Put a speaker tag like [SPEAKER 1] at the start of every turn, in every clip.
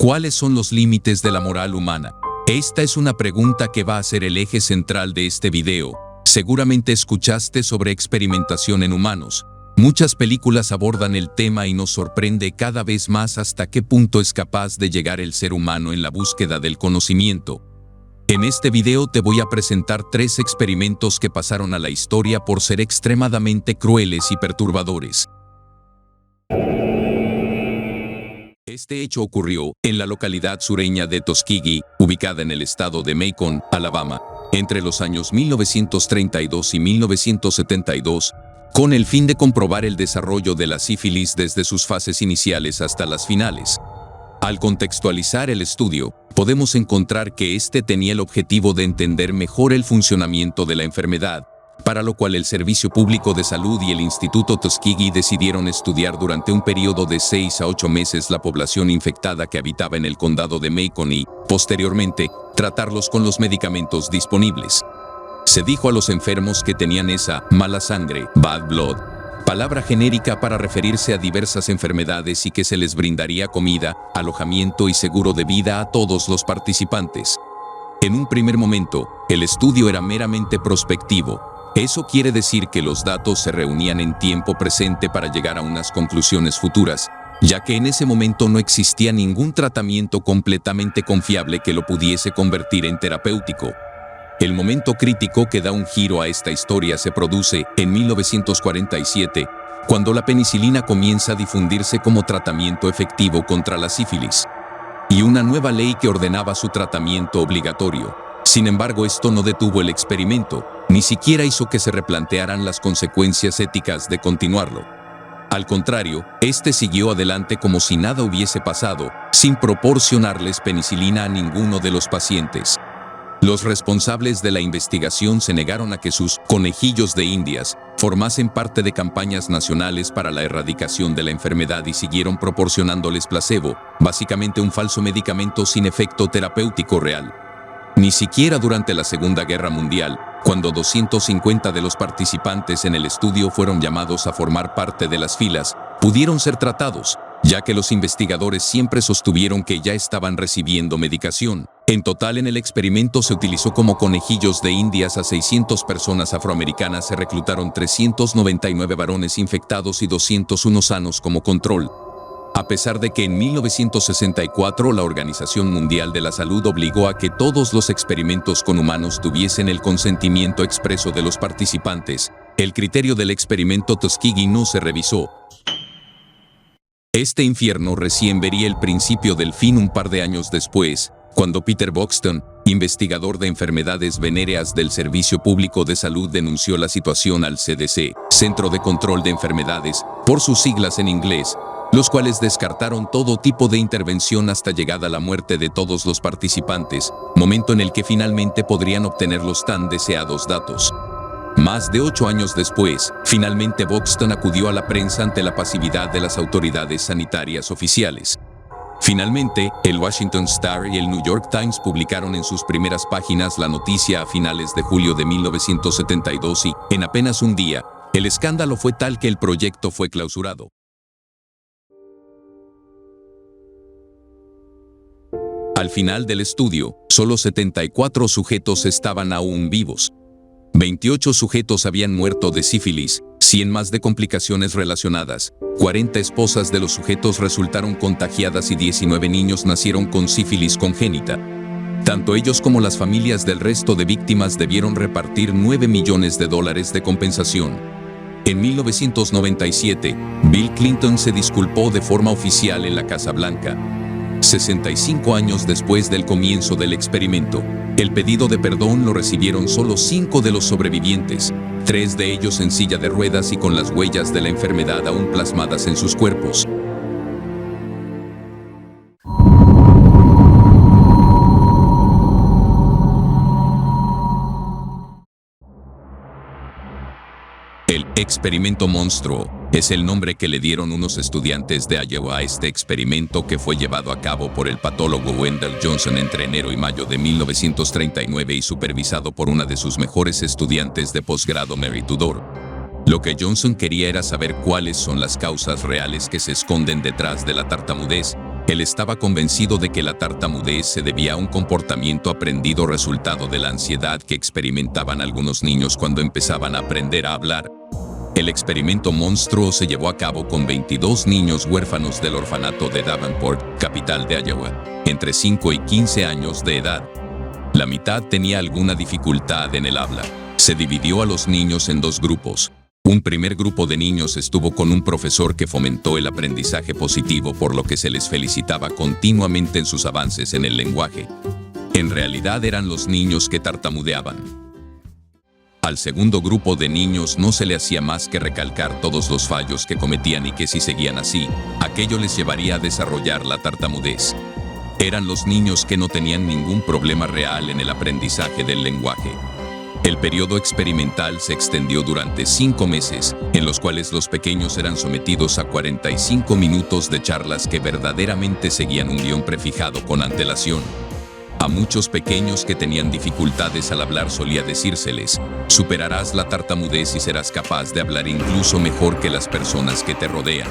[SPEAKER 1] ¿Cuáles son los límites de la moral humana? Esta es una pregunta que va a ser el eje central de este video. Seguramente escuchaste sobre experimentación en humanos. Muchas películas abordan el tema y nos sorprende cada vez más hasta qué punto es capaz de llegar el ser humano en la búsqueda del conocimiento. En este video te voy a presentar 3 experimentos que pasaron a la historia por ser extremadamente crueles y perturbadores. Este hecho ocurrió en la localidad sureña de Tuskegee, ubicada en el estado de Macon, Alabama, entre los años 1932 y 1972, con el fin de comprobar el desarrollo de la sífilis desde sus fases iniciales hasta las finales. Al contextualizar el estudio, podemos encontrar que este tenía el objetivo de entender mejor el funcionamiento de la enfermedad, para lo cual el Servicio Público de Salud y el Instituto Tuskegee decidieron estudiar durante un periodo de 6 a 8 meses la población infectada que habitaba en el condado de Macon y, posteriormente, tratarlos con los medicamentos disponibles. Se dijo a los enfermos que tenían esa mala sangre, bad blood, palabra genérica para referirse a diversas enfermedades, y que se les brindaría comida, alojamiento y seguro de vida a todos los participantes. En un primer momento, el estudio era meramente prospectivo. Eso quiere decir que los datos se reunían en tiempo presente para llegar a unas conclusiones futuras, ya que en ese momento no existía ningún tratamiento completamente confiable que lo pudiese convertir en terapéutico. El momento crítico que da un giro a esta historia se produce en 1947, cuando la penicilina comienza a difundirse como tratamiento efectivo contra la sífilis, y una nueva ley que ordenaba su tratamiento obligatorio. Sin embargo, esto no detuvo el experimento, ni siquiera hizo que se replantearan las consecuencias éticas de continuarlo. Al contrario, este siguió adelante como si nada hubiese pasado, sin proporcionarles penicilina a ninguno de los pacientes. Los responsables de la investigación se negaron a que sus conejillos de indias formasen parte de campañas nacionales para la erradicación de la enfermedad, y siguieron proporcionándoles placebo, básicamente un falso medicamento sin efecto terapéutico real. Ni siquiera durante la Segunda Guerra Mundial, cuando 250 de los participantes en el estudio fueron llamados a formar parte de las filas, pudieron ser tratados, ya que los investigadores siempre sostuvieron que ya estaban recibiendo medicación. En total, en el experimento se utilizó como conejillos de indias a 600 personas afroamericanas. Se reclutaron 399 varones infectados y 201 sanos como control. A pesar de que en 1964 la Organización Mundial de la Salud obligó a que todos los experimentos con humanos tuviesen el consentimiento expreso de los participantes, el criterio del experimento Tuskegee no se revisó. Este infierno recién vería el principio del fin un par de años después, cuando Peter Buxton, investigador de enfermedades venéreas del Servicio Público de Salud, denunció la situación al CDC, Centro de Control de Enfermedades, por sus siglas en inglés, los cuales descartaron todo tipo de intervención hasta llegada la muerte de todos los participantes, momento en el que finalmente podrían obtener los tan deseados datos. Más de 8 años después, finalmente Buxton acudió a la prensa ante la pasividad de las autoridades sanitarias oficiales. Finalmente, el Washington Star y el New York Times publicaron en sus primeras páginas la noticia a finales de julio de 1972 y, en apenas un día, el escándalo fue tal que el proyecto fue clausurado. Al final del estudio, solo 74 sujetos estaban aún vivos. 28 sujetos habían muerto de sífilis, 100 más de complicaciones relacionadas, 40 esposas de los sujetos resultaron contagiadas y 19 niños nacieron con sífilis congénita. Tanto ellos como las familias del resto de víctimas debieron repartir $9 millones de compensación. En 1997, Bill Clinton se disculpó de forma oficial en la Casa Blanca. 65 años después del comienzo del experimento, el pedido de perdón lo recibieron solo 5 de los sobrevivientes, 3 de ellos en silla de ruedas y con las huellas de la enfermedad aún plasmadas en sus cuerpos. El experimento monstruo es el nombre que le dieron unos estudiantes de Iowa a este experimento, que fue llevado a cabo por el patólogo Wendell Johnson entre enero y mayo de 1939 y supervisado por una de sus mejores estudiantes de posgrado, Mary Tudor. Lo que Johnson quería era saber cuáles son las causas reales que se esconden detrás de la tartamudez, Él estaba convencido de que la tartamudez se debía a un comportamiento aprendido resultado de la ansiedad que experimentaban algunos niños cuando empezaban a aprender a hablar. El experimento monstruo se llevó a cabo con 22 niños huérfanos del orfanato de Davenport, capital de Iowa, entre 5 y 15 años de edad. La mitad tenía alguna dificultad en el habla. Se dividió a los niños en dos grupos. Un primer grupo de niños estuvo con un profesor que fomentó el aprendizaje positivo, por lo que se les felicitaba continuamente en sus avances en el lenguaje. En realidad eran los niños que tartamudeaban. Al segundo grupo de niños no se le hacía más que recalcar todos los fallos que cometían y que si seguían así, aquello les llevaría a desarrollar la tartamudez. Eran los niños que no tenían ningún problema real en el aprendizaje del lenguaje. El periodo experimental se extendió durante 5 meses, en los cuales los pequeños eran sometidos a 45 minutos de charlas que verdaderamente seguían un guión prefijado con antelación. A muchos pequeños que tenían dificultades al hablar solía decírseles: superarás la tartamudez y serás capaz de hablar incluso mejor que las personas que te rodean.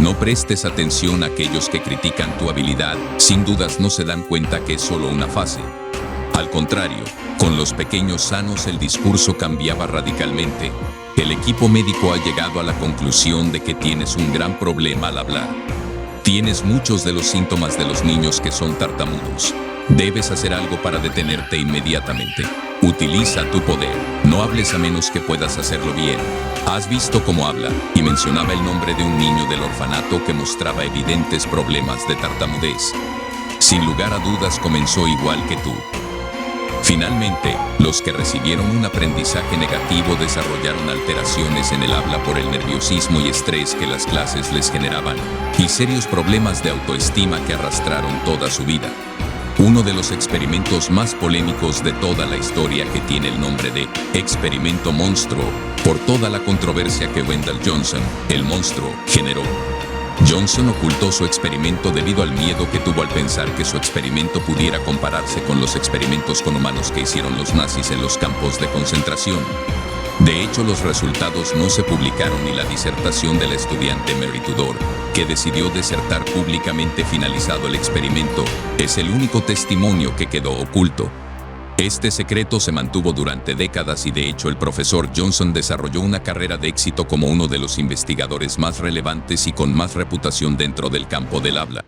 [SPEAKER 1] No prestes atención a aquellos que critican tu habilidad, sin dudas no se dan cuenta que es solo una fase. Al contrario, con los pequeños sanos el discurso cambiaba radicalmente. El equipo médico ha llegado a la conclusión de que tienes un gran problema al hablar. Tienes muchos de los síntomas de los niños que son tartamudos. Debes hacer algo para detenerte inmediatamente. Utiliza tu poder. No hables a menos que puedas hacerlo bien. ¿Has visto cómo habla? Y mencionaba el nombre de un niño del orfanato que mostraba evidentes problemas de tartamudez. Sin lugar a dudas comenzó igual que tú. Finalmente, los que recibieron un aprendizaje negativo desarrollaron alteraciones en el habla por el nerviosismo y estrés que las clases les generaban, y serios problemas de autoestima que arrastraron toda su vida. Uno de los experimentos más polémicos de toda la historia, que tiene el nombre de experimento monstruo, por toda la controversia que Wendell Johnson, el monstruo, generó. Johnson ocultó su experimento debido al miedo que tuvo al pensar que su experimento pudiera compararse con los experimentos con humanos que hicieron los nazis en los campos de concentración. De hecho, los resultados no se publicaron y la disertación de la estudiante Mary Tudor, que decidió desertar públicamente finalizado el experimento, es el único testimonio que quedó oculto. Este secreto se mantuvo durante décadas y de hecho el profesor Johnson desarrolló una carrera de éxito como uno de los investigadores más relevantes y con más reputación dentro del campo del habla.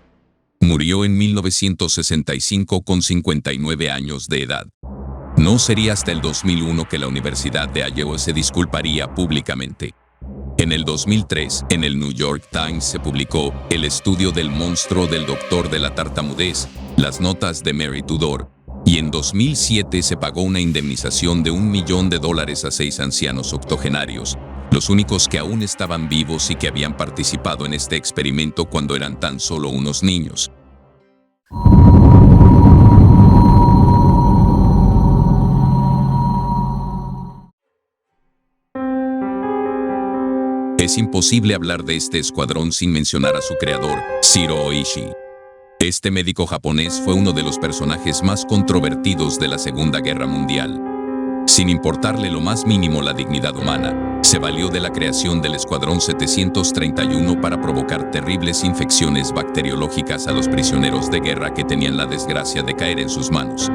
[SPEAKER 1] Murió en 1965 con 59 años de edad. No sería hasta el 2001 que la Universidad de Iowa se disculparía públicamente. En el 2003, en el New York Times se publicó el estudio del monstruo del doctor de la tartamudez, las notas de Mary Tudor, y en 2007 se pagó una indemnización de $1 millón a 6 ancianos octogenarios, los únicos que aún estaban vivos y que habían participado en este experimento cuando eran tan solo unos niños. Es imposible hablar de este escuadrón sin mencionar a su creador, Shiro Oishi. Este médico japonés fue uno de los personajes más controvertidos de la Segunda Guerra Mundial. Sin importarle lo más mínimo la dignidad humana, se valió de la creación del Escuadrón 731 para provocar terribles infecciones bacteriológicas a los prisioneros de guerra que tenían la desgracia de caer en sus manos.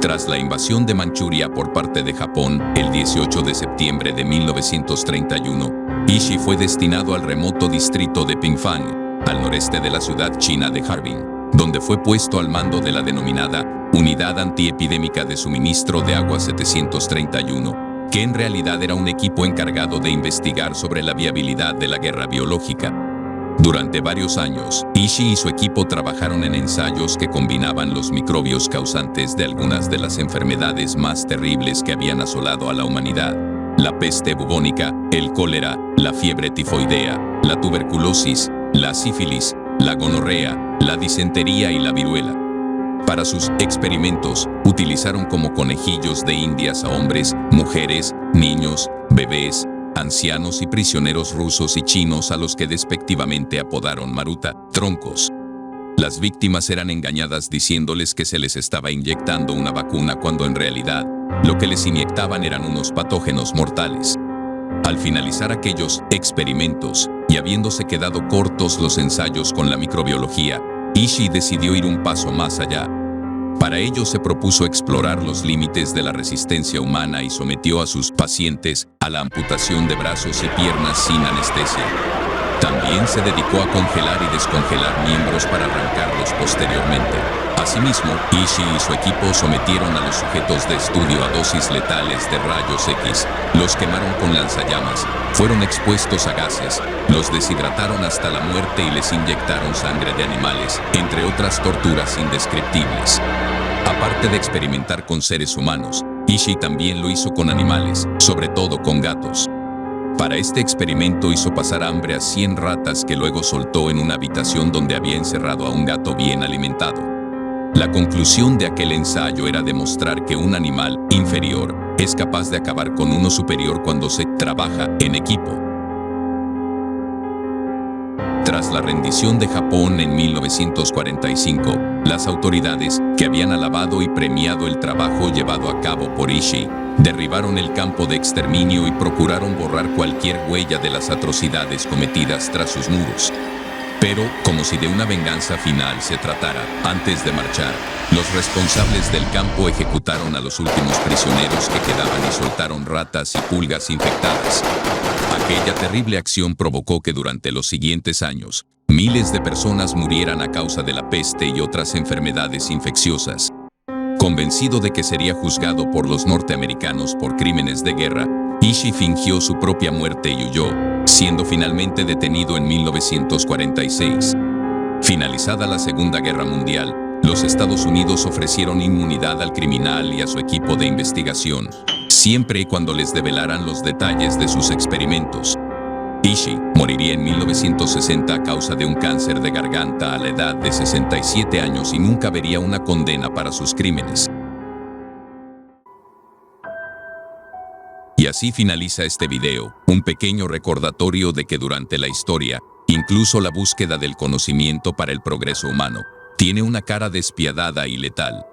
[SPEAKER 1] Tras la invasión de Manchuria por parte de Japón, el 18 de septiembre de 1931, Ishii fue destinado al remoto distrito de Pingfang, al noreste de la ciudad china de Harbin, donde fue puesto al mando de la denominada Unidad Antiepidémica de Suministro de Agua 731, que en realidad era un equipo encargado de investigar sobre la viabilidad de la guerra biológica. Durante varios años, Ishii y su equipo trabajaron en ensayos que combinaban los microbios causantes de algunas de las enfermedades más terribles que habían asolado a la humanidad: la peste bubónica, el cólera, la fiebre tifoidea, la tuberculosis, la sífilis, la gonorrea, la disentería y la viruela. Para sus experimentos, utilizaron como conejillos de indias a hombres, mujeres, niños, bebés, ancianos y prisioneros rusos y chinos, a los que despectivamente apodaron Maruta, troncos. Las víctimas eran engañadas diciéndoles que se les estaba inyectando una vacuna cuando en realidad lo que les inyectaban eran unos patógenos mortales. Al finalizar aquellos experimentos, y habiéndose quedado cortos los ensayos con la microbiología, Ishii decidió ir un paso más allá. Para ello se propuso explorar los límites de la resistencia humana y sometió a sus pacientes a la amputación de brazos y piernas sin anestesia. También se dedicó a congelar y descongelar miembros para arrancarlos posteriormente. Asimismo, Ishii y su equipo sometieron a los sujetos de estudio a dosis letales de rayos X, los quemaron con lanzallamas, fueron expuestos a gases, los deshidrataron hasta la muerte y les inyectaron sangre de animales, entre otras torturas indescriptibles. Aparte de experimentar con seres humanos, Ishii también lo hizo con animales, sobre todo con gatos. Para este experimento hizo pasar hambre a 100 ratas que luego soltó en una habitación donde había encerrado a un gato bien alimentado. La conclusión de aquel ensayo era demostrar que un animal inferior es capaz de acabar con uno superior cuando se trabaja en equipo. Tras la rendición de Japón en 1945, las autoridades, que habían alabado y premiado el trabajo llevado a cabo por Ishii, derribaron el campo de exterminio y procuraron borrar cualquier huella de las atrocidades cometidas tras sus muros. Pero, como si de una venganza final se tratara, antes de marchar, los responsables del campo ejecutaron a los últimos prisioneros que quedaban y soltaron ratas y pulgas infectadas. Aquella terrible acción provocó que durante los siguientes años, miles de personas murieran a causa de la peste y otras enfermedades infecciosas. Convencido de que sería juzgado por los norteamericanos por crímenes de guerra, Ishii fingió su propia muerte y huyó, siendo finalmente detenido en 1946. Finalizada la Segunda Guerra Mundial, los Estados Unidos ofrecieron inmunidad al criminal y a su equipo de investigación, siempre y cuando les develaran los detalles de sus experimentos. Ishii moriría en 1960 a causa de un cáncer de garganta a la edad de 67 años y nunca vería una condena para sus crímenes. Y así finaliza este video, un pequeño recordatorio de que durante la historia, incluso la búsqueda del conocimiento para el progreso humano, tiene una cara despiadada y letal.